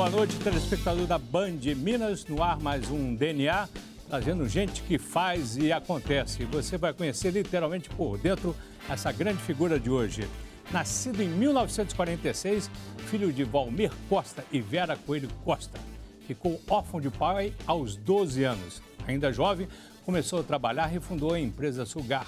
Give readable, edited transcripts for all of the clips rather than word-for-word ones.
boa noite, telespectador da Band Minas, no ar mais um DNA, trazendo gente que faz e acontece. Você vai conhecer literalmente por dentro essa grande figura de hoje. Nascido em 1946, filho de Valmir Costa e Vera Coelho Costa. Ficou órfão de pai aos 12 anos. Ainda jovem, começou a trabalhar e fundou a empresa Sugar.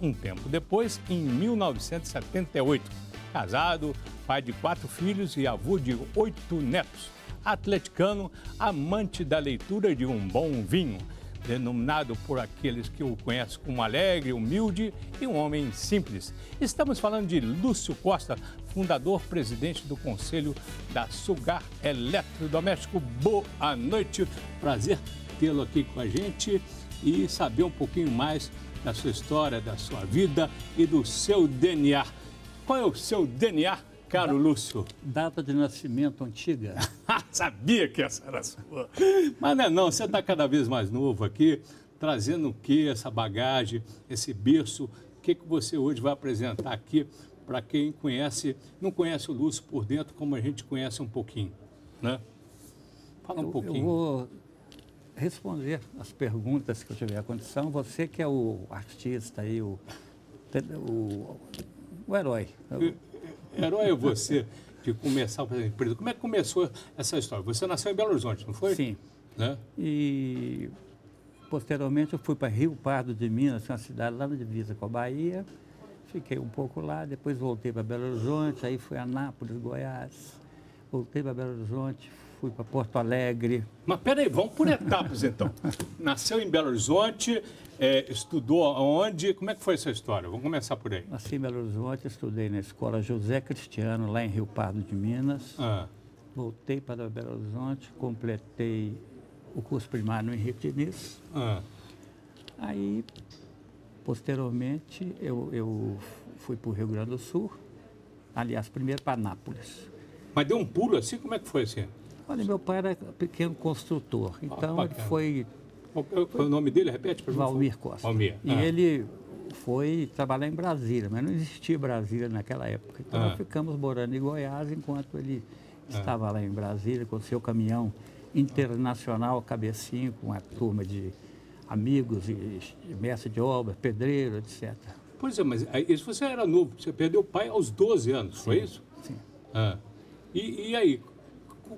Um tempo depois, em 1978. Casado, pai de 4 filhos e avô de 8 netos. Atleticano, amante da leitura e de um bom vinho. Denominado por aqueles que o conhecem como alegre, humilde e um homem simples. Estamos falando de Lúcio Costa, fundador, presidente do Conselho da Sugar Eletrodoméstico. Boa noite, prazer tê-lo aqui com a gente e saber um pouquinho mais da sua história, da sua vida e do seu DNA. Qual é o seu DNA, caro Lúcio? Data de nascimento antiga. Sabia que essa era a sua. Mas não, você está cada vez mais novo aqui, trazendo o quê? Essa bagagem, esse berço. O que você hoje vai apresentar aqui para quem não conhece o Lúcio por dentro, como a gente conhece um pouquinho, né? Fala um pouquinho. Eu vou responder as perguntas que eu tiver a condição. Você que é o artista aí, o herói. Herói é você de começar a fazer empresa. Como é que começou essa história? Você nasceu em Belo Horizonte, não foi? Sim. Né? E posteriormente eu fui para Rio Pardo de Minas, uma cidade lá na divisa com a Bahia. Fiquei um pouco lá, depois voltei para Belo Horizonte, aí fui a Anápolis, Goiás. Voltei para Belo Horizonte, fui para Porto Alegre. Mas peraí, vamos por etapas então. Nasceu em Belo Horizonte, estudou aonde? Como é que foi essa história? Vamos começar por aí. Nasci em Belo Horizonte, estudei na escola José Cristiano, lá em Rio Pardo de Minas. Voltei para Belo Horizonte, completei o curso primário no Henrique Diniz. Aí, posteriormente, eu fui para o Rio Grande do Sul, aliás, primeiro para Anápolis. Mas deu um pulo assim? Como é que foi assim? Olha, meu pai era pequeno construtor, então ele foi... Qual é o nome dele? Repete para mim. Valmir Costa. Valmir. E ele foi trabalhar em Brasília, mas não existia Brasília naquela época. Então nós ficamos morando em Goiás enquanto ele estava lá em Brasília com o seu caminhão internacional, cabecinho, com uma turma de amigos e mestre de obra, pedreiro, etc. Pois é, mas isso você era novo, você perdeu o pai aos 12 anos, Sim, foi isso? Sim. E aí,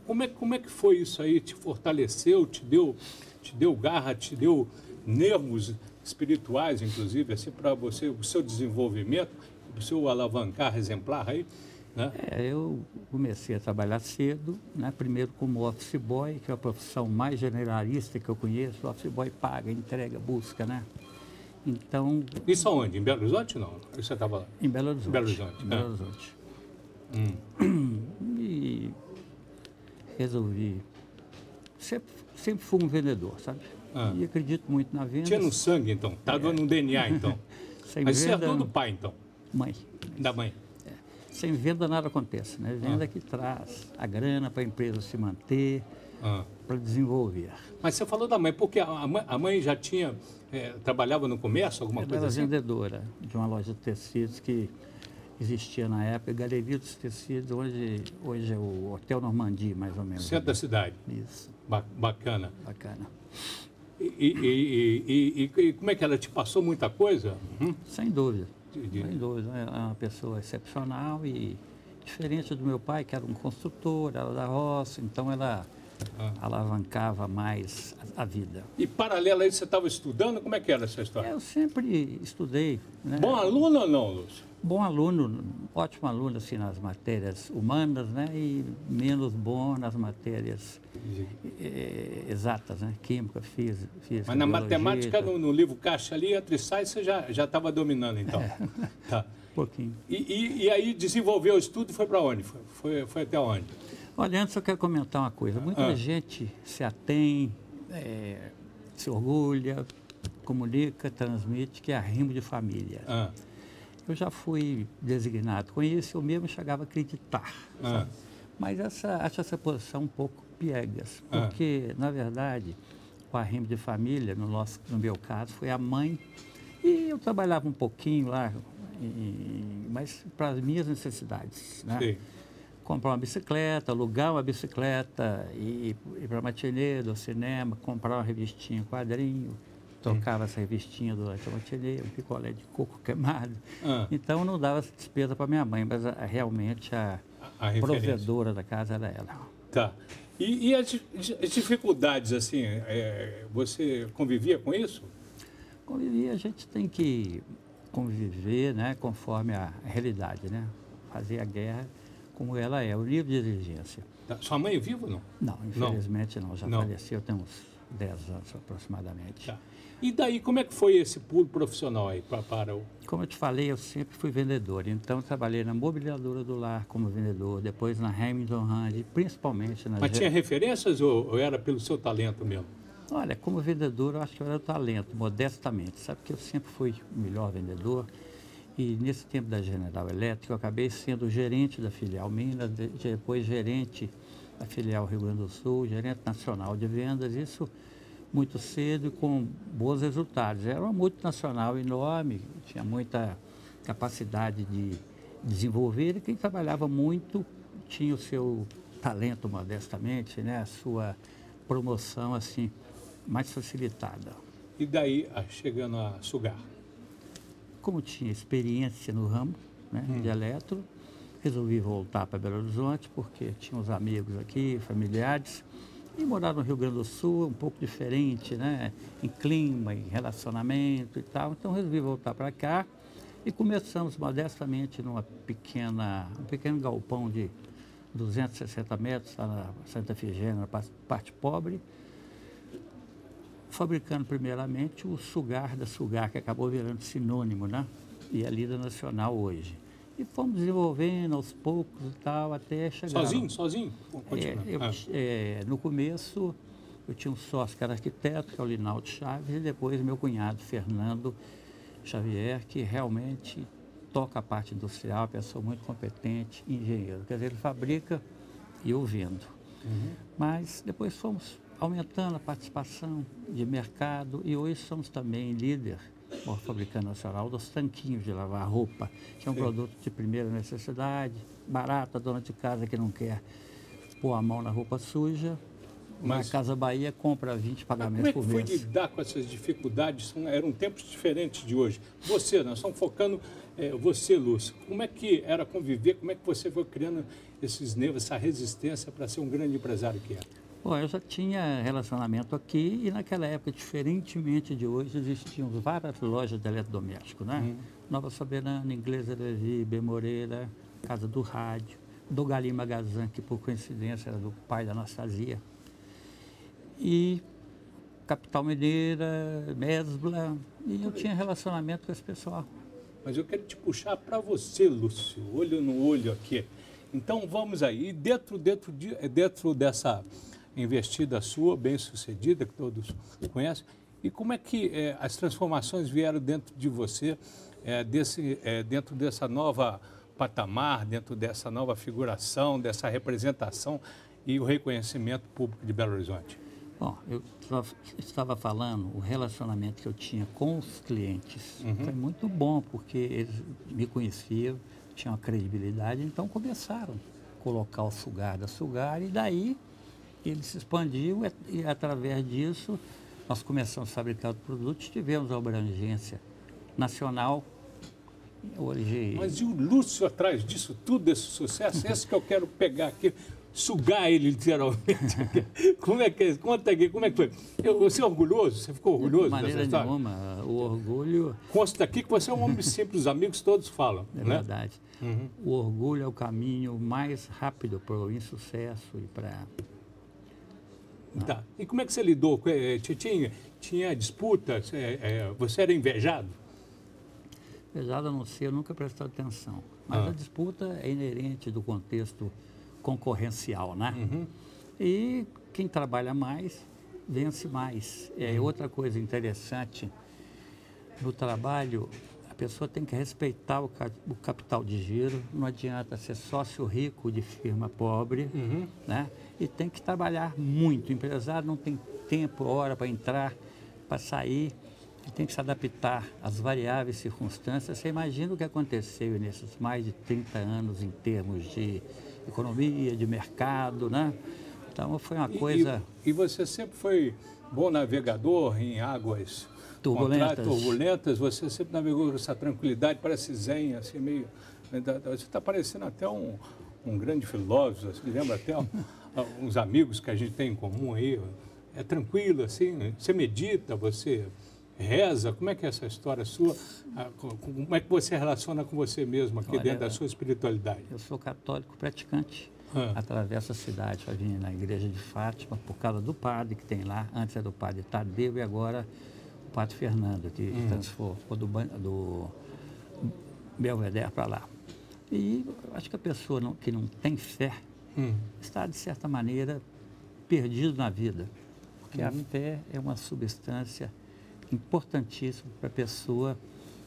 como é que foi isso aí? Te fortaleceu, te deu garra, te deu nervos espirituais, inclusive, assim, para você, o seu desenvolvimento, o seu alavancar exemplar aí, né? Eu comecei a trabalhar cedo, né? Primeiro como office boy, que é a profissão mais generalista que eu conheço. O office boy paga, entrega, busca, né? Então... Isso aonde? Em Belo Horizonte, não? Você estava lá? Em Belo Horizonte. Em Belo Horizonte. Em Belo Horizonte. E resolvi... Sempre fui um vendedor, sabe? E acredito muito na venda. Tinha no sangue, então? Estava no DNA, então? Mas você herdou do pai, então? Mãe. Da mãe? Sem venda nada acontece, né? Venda que traz a grana para a empresa se manter, para desenvolver. Mas você falou da mãe, porque a mãe já tinha, trabalhava no comércio, alguma coisa assim? Ela era vendedora de uma loja de tecidos que existia na época, Galeria dos Tecidos, hoje é o Hotel Normandie, mais ou menos. Centro da cidade? Isso. Bacana. Bacana. E como é que ela te passou muita coisa? Sem dúvida. Sem dúvida. É uma pessoa excepcional e diferente do meu pai, que era um construtor, era da roça, então ela alavancava mais a vida. E paralelo a isso, você estava estudando? Como é que era essa história? Eu sempre estudei. Né? Bom aluno ou não, Lúcio? Bom aluno, ótimo aluno assim, nas matérias humanas, né? E menos bom nas matérias exatas, né? Química, física. Mas na matemática, no livro Caixa ali, entre sai, você já estava dominando, então. Tá. Um pouquinho. E aí desenvolveu o estudo e foi para onde? Foi até onde? Olha, antes eu quero comentar uma coisa. Muita gente se atém, se orgulha, comunica, transmite, que é arrimo de família. Eu já fui designado com isso, eu mesmo chegava a acreditar. Mas acho essa posição um pouco piegas, porque, na verdade, o arrimo de família, no meu caso, foi a mãe, e eu trabalhava um pouquinho lá, mas para as minhas necessidades, né? Sim. comprar uma bicicleta, alugar uma bicicleta, ir para a matinê, do cinema, comprar uma revistinha, um quadrinho, trocava essa revistinha durante a matinê, um picolé de coco queimado. Então não dava despesa para minha mãe, mas realmente a provedora da casa era ela. Tá. E as dificuldades, assim, você convivia com isso? Convivia, a gente tem que conviver, né, conforme a realidade, né? Fazer a guerra como ela é, o nível de exigência. Sua mãe é viva ou não? Não, infelizmente não, já faleceu tem uns 10 anos aproximadamente. Tá. E daí, como é que foi esse pulo profissional aí para o... Como eu te falei, eu sempre fui vendedor, então eu trabalhei na mobiliadora do lar como vendedor, depois na Hamilton Hand, principalmente na... Mas tinha referências ou era pelo seu talento mesmo? Olha, como vendedor, eu acho que eu era o talento, modestamente. Sabe que eu sempre fui o melhor vendedor. E nesse tempo da General Electric, eu acabei sendo gerente da filial Minas, depois gerente da filial Rio Grande do Sul, gerente nacional de vendas. Isso muito cedo e com bons resultados. Era uma multinacional enorme, tinha muita capacidade de desenvolver e quem trabalhava muito tinha o seu talento modestamente, né? A sua promoção assim mais facilitada. E daí, chegando a Sugar? Como tinha experiência no ramo, né, de eletro, resolvi voltar para Belo Horizonte, porque tinha uns amigos aqui, familiares, e morar no Rio Grande do Sul, um pouco diferente, né, em clima, em relacionamento e tal. Então, resolvi voltar para cá e começamos modestamente um pequeno galpão de 260 metros, lá na Santa Efigênia, na parte pobre, fabricando primeiramente o Sugar da Sugar, que acabou virando sinônimo, né? E a líder nacional hoje. E fomos desenvolvendo aos poucos e tal, até chegar... Sozinho? No começo, eu tinha um sócio que era arquiteto, que é o Linaldo Chaves, e depois meu cunhado, Fernando Xavier, que realmente toca a parte industrial, pessoa muito competente, engenheiro. Quer dizer, ele fabrica e eu vendo. Mas depois fomos aumentando a participação de mercado e hoje somos também líder, o fabricante nacional, dos tanquinhos de lavar roupa, que é um produto de primeira necessidade, barato, a dona de casa que não quer pôr a mão na roupa suja. Mas, na Casa Bahia compra 20 pagamentos por mês. Como é que foi lidar com essas dificuldades? Eram tempos diferentes de hoje. Você, nós estamos focando, você, Lúcio, como é que era conviver, como é que você foi criando esses nervos, essa resistência para ser um grande empresário que é? Bom, eu já tinha relacionamento aqui e naquela época, diferentemente de hoje, existiam várias lojas de eletrodoméstico, né? Nova Soberana, Inglesa Levi, B. Moreira, Casa do Rádio, Dogalim Magazin, que por coincidência era do pai da Anastasia, e Capital Mineira, Mesbla, e eu tinha relacionamento com esse pessoal. Mas eu quero te puxar para você, Lúcio, olho no olho aqui. Então vamos aí, e dentro dessa investida sua, bem-sucedida, que todos conhecem, e como é que as transformações vieram dentro de você, dentro dessa nova patamar, dentro dessa nova figuração, dessa representação e o reconhecimento público de Belo Horizonte? Bom, eu estava falando, o relacionamento que eu tinha com os clientes foi muito bom, porque eles me conheciam, tinham uma credibilidade, então começaram a colocar o Sugar da Sugar e daí ele se expandiu e através disso nós começamos a fabricar o produto, tivemos a abrangência nacional. Hoje... Mas e o Lúcio atrás disso tudo, desse sucesso? Esse que eu quero pegar aqui, sugar ele literalmente. Como é que é? Conta aqui, como é que foi? Você é orgulhoso? Você ficou orgulhoso dessa história? De maneira nenhuma, o orgulho... Consta aqui que você é um homem simples, os amigos todos falam. É verdade. O orgulho é o caminho mais rápido para o insucesso e para... Tá. E como é que você lidou? Tinha disputa? Você era invejado? Invejado, a não ser, eu nunca prestei atenção. Mas a disputa é inerente do contexto concorrencial, né? E quem trabalha mais, vence mais. Outra coisa interessante, no trabalho, a pessoa tem que respeitar o capital de giro, não adianta ser sócio rico de firma pobre, né? E tem que trabalhar muito. O empresário não tem tempo, hora para entrar, para sair, ele tem que se adaptar às variáveis circunstâncias. Você imagina o que aconteceu nesses mais de 30 anos em termos de economia, de mercado, né? Então foi uma coisa... E você sempre foi bom navegador em águas turbulentas, você sempre navegou com essa tranquilidade, parece zen, assim, meio... Você está parecendo até um grande filósofo, você lembra até uns amigos que a gente tem em comum aí, é tranquilo, assim, você medita, você reza, como é que é essa história sua, como é que você relaciona com você mesmo aqui dentro da sua espiritualidade? Eu sou católico praticante, atravesso a cidade para vir na igreja de Fátima, por causa do padre que tem lá, antes era o padre Tadeu e agora o padre Fernando, que transformou do Belvedere para lá. E acho que a pessoa que não tem fé está, de certa maneira, perdido na vida. Porque a fé é uma substância importantíssima para a pessoa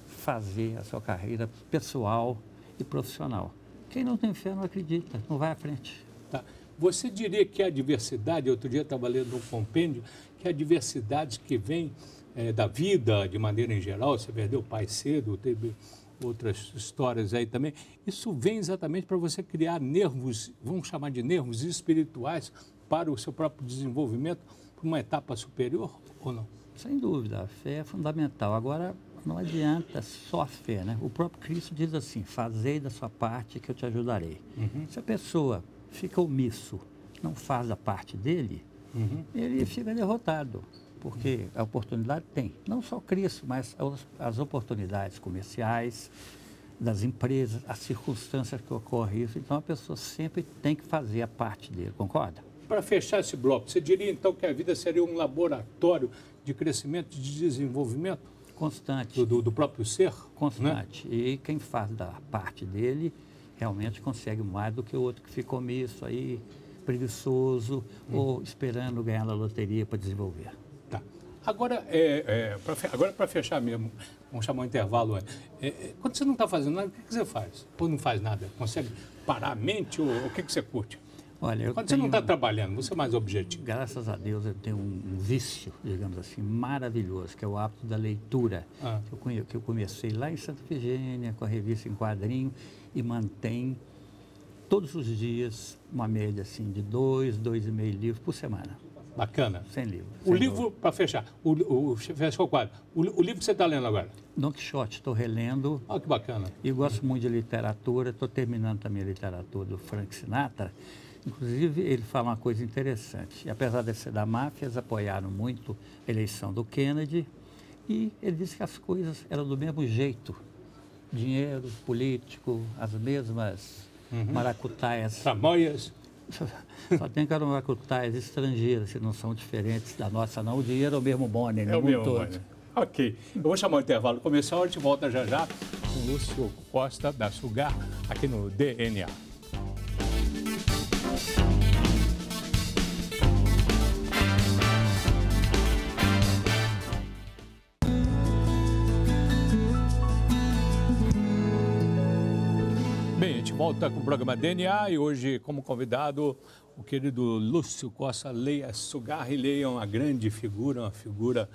fazer a sua carreira pessoal e profissional. Quem não tem fé não acredita, não vai à frente. Tá. Você diria que a diversidade, outro dia eu estava lendo um compêndio, que a diversidade que vem da vida, de maneira em geral, você perdeu o pai cedo, teve outras histórias aí também, isso vem exatamente para você criar nervos, vamos chamar de nervos espirituais, para o seu próprio desenvolvimento, para uma etapa superior ou não? Sem dúvida, a fé é fundamental. Agora, não adianta só a fé, né? O próprio Cristo diz assim, fazei da sua parte que eu te ajudarei. Se a pessoa fica omisso, não faz a parte dele, ele fica derrotado. Porque a oportunidade tem, não só Cristo, mas as oportunidades comerciais, das empresas, as circunstâncias que ocorrem isso. Então, a pessoa sempre tem que fazer a parte dele, concorda? Para fechar esse bloco, você diria então que a vida seria um laboratório de crescimento, de desenvolvimento? Constante. Do próprio ser? Constante. Né? E quem faz da parte dele realmente consegue mais do que o outro que fica omisso aí, preguiçoso ou esperando ganhar na loteria para desenvolver. Tá. Agora, para fechar mesmo, vamos chamar um intervalo antes. Quando você não está fazendo nada, o que você faz? Ou não faz nada? Consegue parar a mente ou o que você curte? Olha, quando você não está trabalhando, você é mais objetivo? Graças a Deus eu tenho um vício, digamos assim, maravilhoso, que é o hábito da leitura, que eu comecei lá em Santa Efigênia, com a revista em quadrinho, e mantém todos os dias uma média assim, de 2,5 livros por semana. Bacana. 100 livros. O livro, para fechar, fecha o quadro. O livro que você está lendo agora? Don Quixote, estou relendo. Ah, que bacana. E gosto muito de literatura, estou terminando também a literatura do Frank Sinatra. Inclusive, ele fala uma coisa interessante. E, apesar de ser da máfia, eles apoiaram muito a eleição do Kennedy. E ele disse que as coisas eram do mesmo jeito. Dinheiro, político, as mesmas maracutaias. Tramóias. Só tem que eram maracutaias estrangeiras, que não são diferentes da nossa, não. O dinheiro é o mesmo money, é o mesmo todo. Ok. Eu vou chamar o intervalo comercial, a gente volta já já com o Lúcio Costa, da Sugar, aqui no DNA. Bem, a gente volta com o programa DNA e hoje, como convidado, o querido Lúcio Costa. Leia Sugar e leia uma grande figura, uma figura,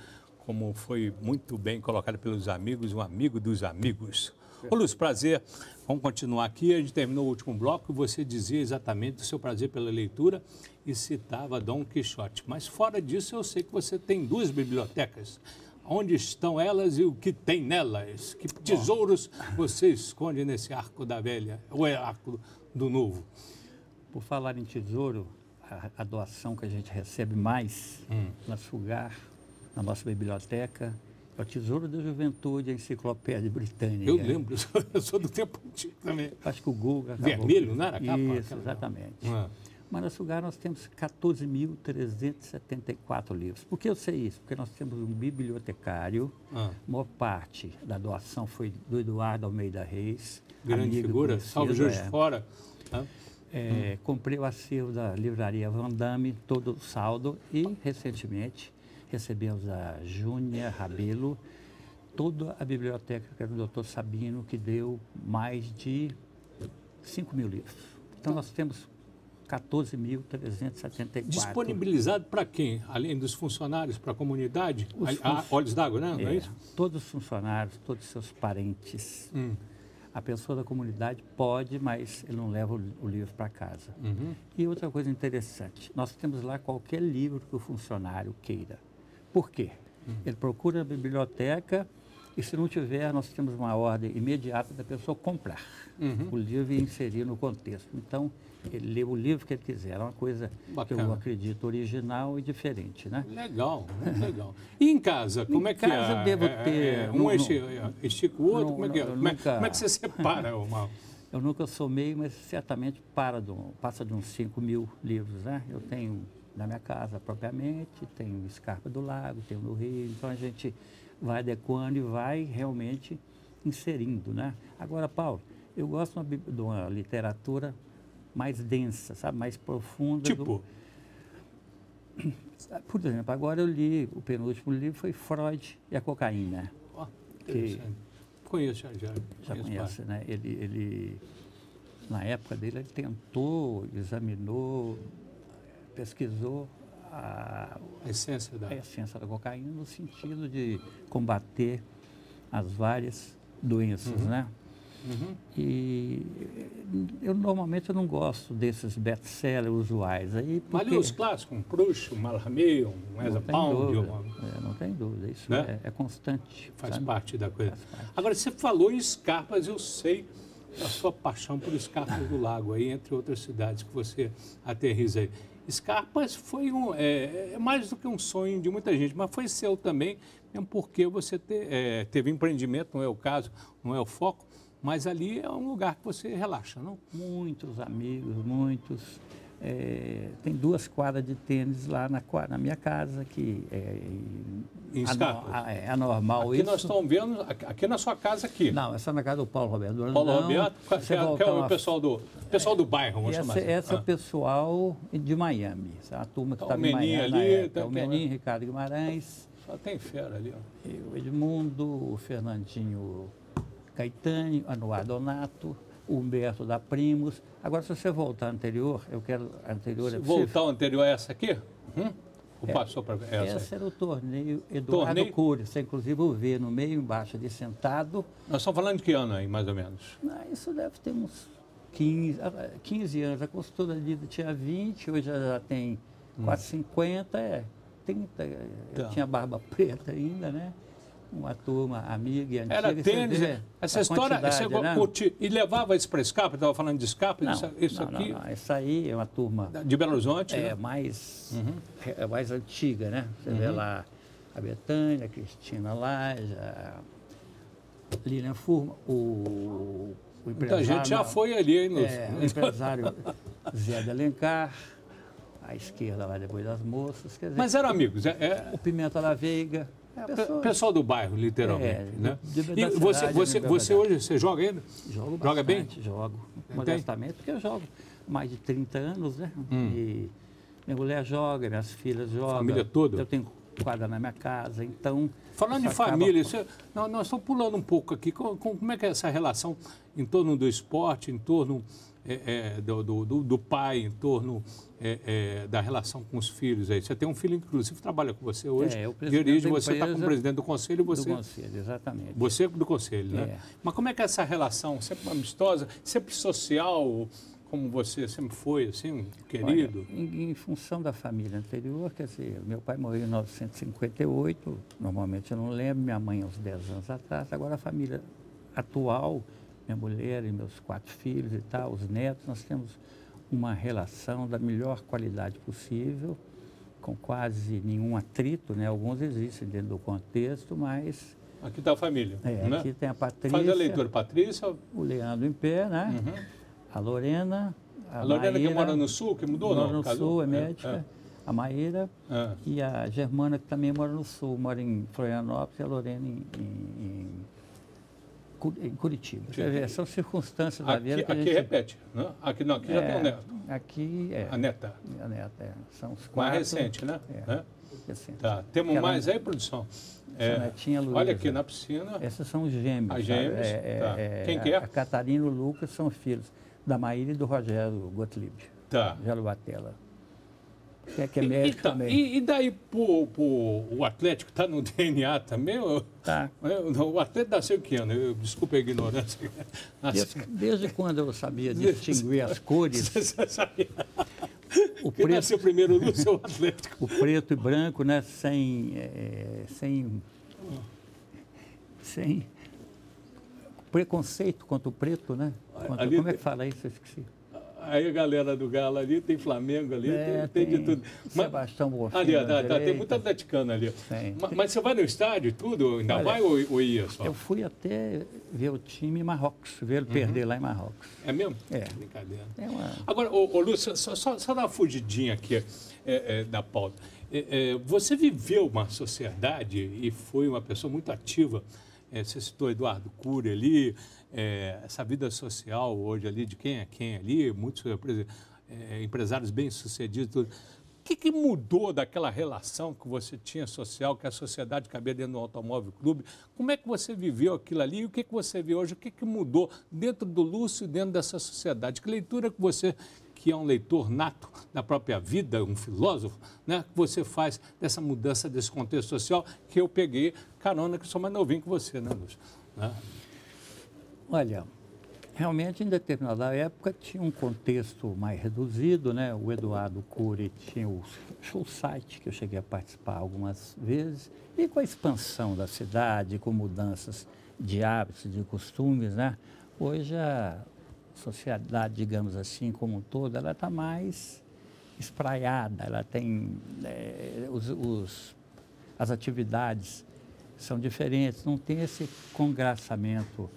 como foi muito bem colocado pelos amigos, um amigo dos amigos. Ô Lúcio, prazer. Vamos continuar aqui. A gente terminou o último bloco e você dizia exatamente do seu prazer pela leitura e citava Don Quixote. Mas fora disso, eu sei que você tem 2 bibliotecas. Onde estão elas e o que tem nelas? Que tesouros você esconde nesse arco da velha, ou é arco do novo? Por falar em tesouro, a doação que a gente recebe mais na Sugar, na nossa biblioteca, é o Tesouro da Juventude, a Enciclopédia Britânica. Eu lembro, eu sou do tempo antigo também. Acho que o Guga acabou. Vermelho, não era a capa? Isso, exatamente. Mas na Sugar nós temos 14.374 livros. Por que eu sei isso? Porque nós temos um bibliotecário, a maior parte da doação foi do Eduardo Almeida Reis. Grande figura, salve Juiz de Fora. Comprei o acervo da livraria Van Damme, todo o saldo, e recentemente recebemos a Júnia Rabelo, toda a biblioteca que era do Dr. Sabino, que deu mais de 5.000 livros. Então nós temos 14.374. Disponibilizado para quem? Além dos funcionários, para a comunidade? Olhos d'água, né? Não é isso? Todos os funcionários, todos os seus parentes. A pessoa da comunidade pode, mas ele não leva o livro para casa. E outra coisa interessante, nós temos lá qualquer livro que o funcionário queira. Por quê? Ele procura a biblioteca e, se não tiver, nós temos uma ordem imediata da pessoa comprar o livro e inserir no contexto. Então, ele lê o livro que ele quiser. É uma coisa bacana, que eu acredito original e diferente, né? Legal, muito legal. E em casa, como é que é? Em casa devo ter... estica o outro? Como é que é? Como é que você separa, Mauro? Eu nunca somei, mas certamente passa de uns 5.000 livros, né? Eu tenho na minha casa propriamente, tenho Scarpa do Lago, tenho no Rio, então a gente vai adequando e vai realmente inserindo, né? Agora, Paulo, eu gosto de uma literatura mais densa, sabe? Mais profunda. Tipo? Por exemplo, agora eu li, o penúltimo livro foi Freud e a Cocaína. Oh, interessante. Conheço já conhece, né? Ele, na época dele, ele tentou, examinou, pesquisou a essência da cocaína no sentido de combater as várias doenças, né? E eu normalmente não gosto desses best-sellers usuais. Aí, mas ali os clássicos, um Proust, um Mallarmé, um Ezra Pound. Não tem dúvida, isso né? é constante. Faz parte da coisa. Agora, você falou em Scarpas, eu sei a sua paixão por Scarpas do Lago, aí, entre outras cidades que você aterriza aí. Scarpas foi mais do que um sonho de muita gente, mas foi seu também, mesmo porque você teve empreendimento, não é o caso, não é o foco, mas ali é um lugar que você relaxa, não? Muitos amigos, muitos. Tem 2 quadras de tênis lá na minha casa, que em Scarpas. É anormal aqui isso. Nós estamos vendo, aqui na sua casa aqui. Não, essa é na casa do Paulo Roberto Durandão. Paulo Roberto, que é o pessoal do bairro, vamos chamar assim. Esse é o pessoal de Miami, é a turma que estava em Miami ali. O Menin, Ricardo Guimarães. Só tem fera ali. Ó. O Edmundo, o Fernandinho Caetano, Anuar Donato, o Humberto da Primos. Agora, se você voltar anterior, eu quero... Voltar ao anterior a essa aqui? Ou passou para essa? Esse era o torneio Eduardo Cury. Você, inclusive, o vê no meio, embaixo ali, sentado. Nós estamos falando de que ano aí, mais ou menos? Isso deve ter uns 15 anos. A costura ali tinha 20, hoje já tem quase 50, 30. Eu tinha barba preta ainda, né? Uma turma amiga e antiga. Era tênis, essa história, né? E levava isso para Scarpa? Estava falando de Scarpa? Não, essa aí é uma turma... De Belo Horizonte? Né? Mais antiga, né? Você vê lá a Betânia, a Cristina Laje, a Lilian Furma, o empresário... Muita gente já foi ali, hein? O empresário Zé de Alencar, à esquerda lá depois das moças. Quer dizer, mas eram amigos? O Pimenta da Veiga... Pessoal do bairro, literalmente, né? E você hoje, você joga ainda? Jogo bastante, joga bem? Jogo, modestamente, porque eu jogo mais de 30 anos, né? E minha mulher joga, minhas filhas jogam. Família toda? Eu tenho quadra na minha casa, então... Falando de família, nós estamos pulando um pouco aqui, como é que é essa relação em torno do esporte, em torno do pai, em torno da relação com os filhos aí? Você tem um filho, inclusive, que trabalha com você hoje. Dirige, você está como presidente do conselho. Do conselho, exatamente. Você do conselho, né? Mas como é que é essa relação? Sempre amistosa, sempre social, como você sempre foi, assim, querido? Olha, em função da família anterior, quer dizer, meu pai morreu em 1958, normalmente eu não lembro, minha mãe uns 10 anos atrás, agora a família atual, minha mulher e meus 4 filhos e tal, os netos, nós temos uma relação da melhor qualidade possível, com quase nenhum atrito, né? Alguns existem dentro do contexto, mas... Aqui está a família, né? Aqui tem a Patrícia... Faz a leitura, Patrícia... O Leandro em pé, né? A Lorena... A Lorena Maíra, que mora no Sul, que mudou, não? Mora no Sul, é médica. A Maíra e a Germana, que também mora no Sul, mora em Florianópolis, e a Lorena em Curitiba. São circunstâncias da vida que a gente... Aqui repete, né? Aqui não, aqui já tem o neto. Aqui A neta. A neta, São os 4. Mais recente, né? Recente. Tá. Temos mais aí, produção? Netinha Luísa. Olha aqui na piscina. Essas são os gêmeos. As gêmeas. Quem que é? A Catarina e o Lucas são filhos da Maíra e do Rogério Gottlieb. Tá. Jalubatella. que é médico então, também. E daí o Atlético está no DNA também? Tá. O Atlético nasceu que ano? Desculpa a ignorância. Desde quando eu sabia distinguir as cores. Você sabia? Quem nasceu primeiro no seu Atlético? O preto e branco, né? Sem preconceito contra o preto, né? Como é que fala isso? Eu esqueci. Aí a galera do Galo ali, tem Flamengo ali, tem de tudo. Sebastião Bonfim. Ali, tem muito atleticano ali. Mas você vai no estádio e tudo? Ainda vai ou ia só? Eu fui até ver o time em Marrocos, ver ele perder lá em Marrocos. É mesmo? É. Brincadeira. Uma... Agora, Lúcio, só dar uma fugidinha aqui da pauta. Você viveu uma sociedade e foi uma pessoa muito ativa. Você citou Eduardo Cury ali, essa vida social hoje ali, de quem é quem ali, muitos empresários bem-sucedidos, tudo. O que mudou daquela relação que você tinha social, que a sociedade cabia dentro do Automóvel Clube? Como é que você viveu aquilo ali e o que você vê hoje? O que mudou dentro do Lúcio e dentro dessa sociedade? Que leitura que você, que é um leitor nato da própria vida, um filósofo, né, que você faz dessa mudança desse contexto social que eu peguei carona, que sou mais novinho que você, né, Lúcio? Né? Olha, realmente em determinada época tinha um contexto mais reduzido, né? O Eduardo Cury tinha o show site, que eu cheguei a participar algumas vezes, e com a expansão da cidade, com mudanças de hábitos, de costumes, né? Hoje a sociedade, digamos assim, como um todo, ela está mais espraiada, ela tem as atividades são diferentes, não tem esse congraçamento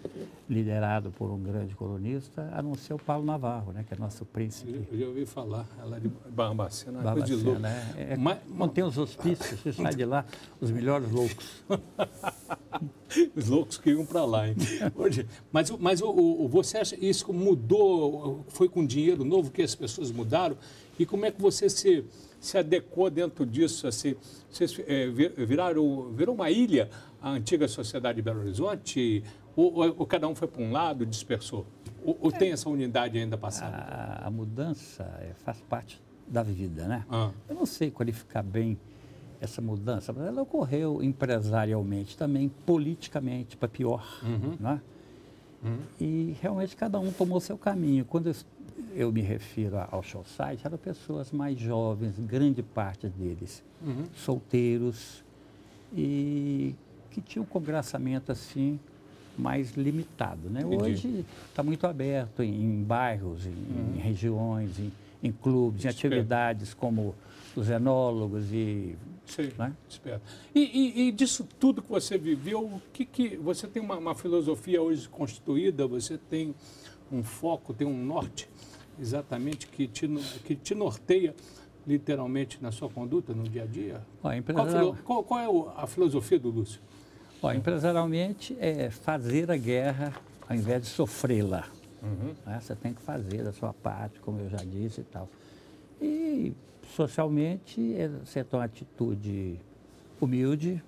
liderado por um grande colunista, a não ser o Paulo Navarro, né, que é nosso príncipe. Eu já ouvi falar, ela de Barbacena, uma coisa de louco. Não tem os hospícios, você sai de lá, os melhores loucos. Os loucos que iam para lá, hein? Mas você acha que isso mudou, foi com dinheiro novo que as pessoas mudaram? E como é que você se adequou dentro disso? Assim, vocês virou uma ilha, a antiga sociedade de Belo Horizonte? Ou cada um foi para um lado, dispersou? Ou tem essa unidade ainda passada? A mudança faz parte da vida, né? Eu não sei qualificar bem essa mudança, mas ela ocorreu empresarialmente, também politicamente, para pior. Né? E realmente cada um tomou seu caminho. Quando eu me refiro ao show site, eram pessoas mais jovens, grande parte deles, solteiros, e que tinham um congraçamento assim mais limitado. Né? Hoje está muito aberto em bairros, em regiões, em clubes, em atividades como os enólogos e... Sim, né? Espero. E disso tudo que você viveu, você tem uma filosofia hoje constituída, você tem um foco, tem um norte, exatamente, que te norteia literalmente na sua conduta, no dia a dia? Qual é a filosofia do Lúcio? Empresarialmente é fazer a guerra ao invés de sofrê-la. Né? Você tem que fazer da sua parte, como eu já disse e tal. E socialmente você tem uma atitude humilde,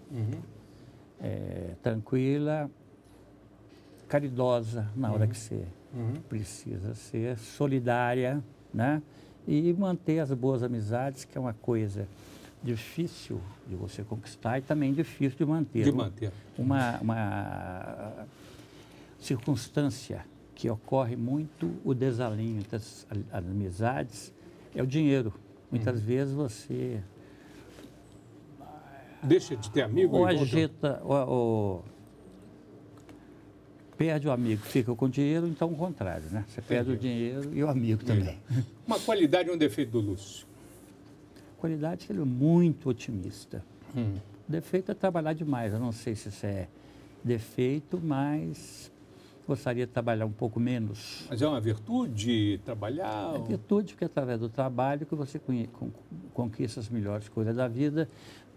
tranquila, caridosa na hora que você precisa ser, solidária, né? E manter as boas amizades, que é uma coisa difícil de você conquistar e também difícil de manter. Uma circunstância que ocorre muito o desalinho entre as amizades é o dinheiro. Muitas vezes você... Deixa de ter amigo? Ou agita, ou perde o amigo, fica com o dinheiro, então o contrário, né? Você perde o dinheiro e o amigo também. Uma qualidade e um defeito do Lúcio? Qualidade que ele é muito otimista. Defeito é trabalhar demais. Eu não sei se isso é defeito, mas gostaria de trabalhar um pouco menos. Mas é uma virtude trabalhar? É virtude, porque é através do trabalho que você conquista as melhores coisas da vida,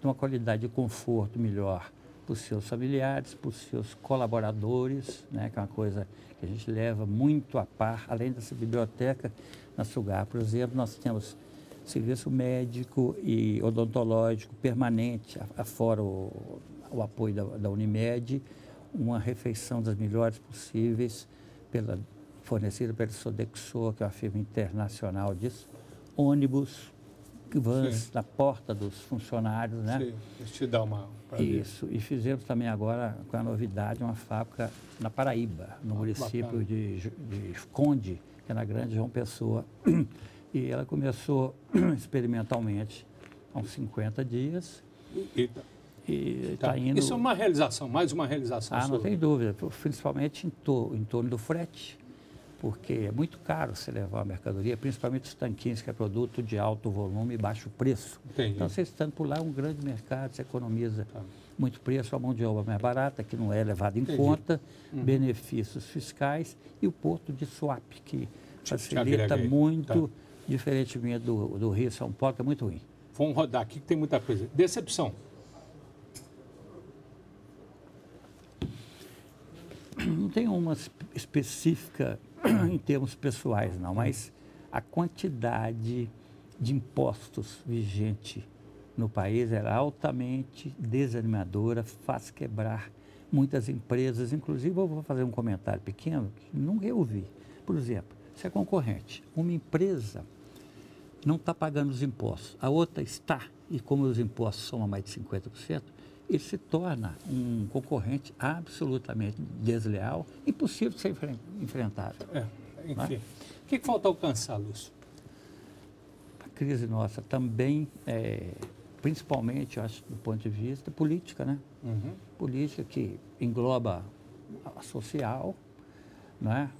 uma qualidade de conforto melhor para os seus familiares, para os seus colaboradores, né, que é uma coisa que a gente leva muito a par, além dessa biblioteca na Sugar. Por exemplo, nós temos serviço médico e odontológico permanente, afora o apoio da Unimed, uma refeição das melhores possíveis, fornecida pela Sodexo, que é uma firma internacional disso, ônibus, vans na porta dos funcionários, né? Sim, deixa eu te dar uma... Isso, e fizemos também agora, com a novidade, uma fábrica na Paraíba, no município de Conde, que é na Grande João Pessoa. E ela começou experimentalmente há uns 50 dias. E está indo... Isso é uma realização, mais uma realização sua. Não tem dúvida, principalmente em torno do frete, porque é muito caro você levar a mercadoria, principalmente os tanquinhos, que é produto de alto volume e baixo preço. Entendi. Então, você estando por lá, é um grande mercado, você economiza muito preço, a mão de obra mais barata, que não é levada em conta, benefícios fiscais, e o porto de Suape, que facilita muito, diferentemente do Rio São Paulo, que é muito ruim. Vamos rodar aqui, que tem muita coisa. Decepção. Não tem uma específica em termos pessoais, não, mas a quantidade de impostos vigente no país era altamente desanimadora, faz quebrar muitas empresas. Inclusive, eu vou fazer um comentário pequeno que nunca eu vi. Por exemplo, se é concorrente, uma empresa não está pagando os impostos, a outra está, e como os impostos somam mais de 50%, ele se torna um concorrente absolutamente desleal, impossível de ser enfrentado. Enfim. O que falta alcançar, Lúcio? A crise nossa também, principalmente, eu acho, do ponto de vista política, né? Política que engloba a social, né?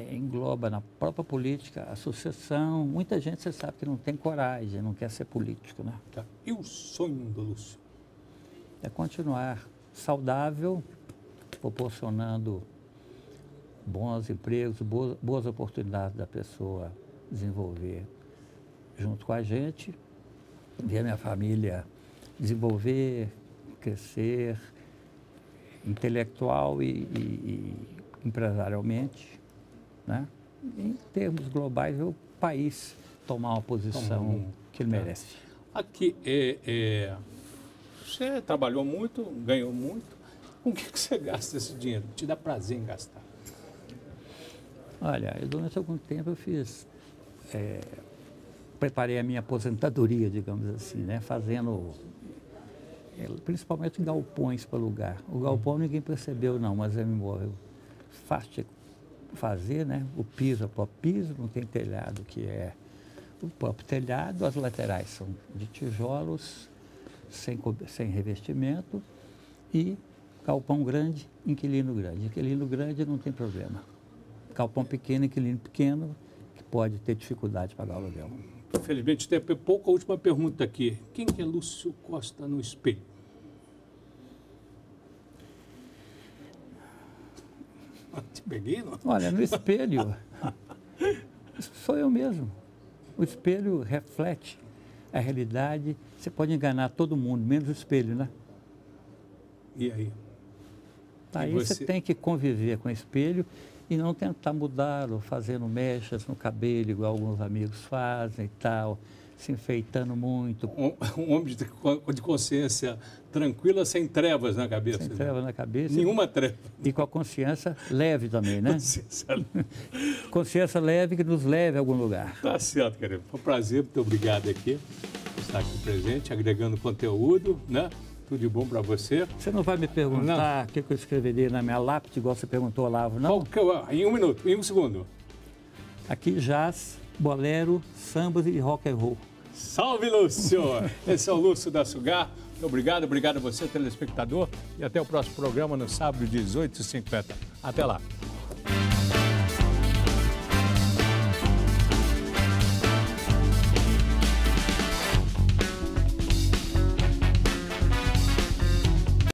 Engloba na própria política a sucessão. Muita gente, você sabe, que não tem coragem, não quer ser político, né? E o sonho do Lúcio? É continuar saudável, proporcionando bons empregos, boas oportunidades da pessoa desenvolver junto com a gente, ver a minha família desenvolver, crescer intelectual e empresarialmente, né? Em termos globais, o país tomar uma posição que ele merece. Aqui, você trabalhou muito, ganhou muito. Com o que você gasta esse dinheiro? Te dá prazer em gastar? Olha, durante algum tempo eu preparei a minha aposentadoria, digamos assim, né? Fazendo principalmente galpões para alugar. O galpão ninguém percebeu não, mas é um imóvel fácil de fazer, né? O piso é o próprio piso, não tem telhado, que é o próprio telhado, as laterais são de tijolos, sem revestimento, e galpão grande, inquilino grande. Inquilino grande não tem problema. Galpão pequeno, inquilino pequeno, que pode ter dificuldade de pagar o aluguel. Infelizmente, tem pouca. Última pergunta aqui. Quem que é Lúcio Costa no espelho? Te peguei, não? Olha, no espelho, sou eu mesmo. O espelho reflete a realidade. Você pode enganar todo mundo, menos o espelho, né? E aí? Aí você tem que conviver com o espelho e não tentar mudá-lo, fazendo mechas no cabelo, igual alguns amigos fazem e tal, se enfeitando muito. Um homem de consciência tranquila, sem trevas na cabeça. Sem trevas na cabeça. Nenhuma treva. E com a consciência leve também, né? Consciência leve que nos leve a algum lugar. Tá certo, querido. Foi um prazer, muito obrigado aqui por estar aqui presente, agregando conteúdo, né? Tudo de bom para você. Você não vai me perguntar o que eu escreveria na minha lápide, igual você perguntou, Olavo, não? Em um minuto, em um segundo. Aqui jazz, bolero, sambas e rock and roll. Salve, Lúcio! Esse é o Lúcio da Sugar. Muito obrigado, obrigado a você, telespectador. E até o próximo programa no sábado, 18h50. Até lá.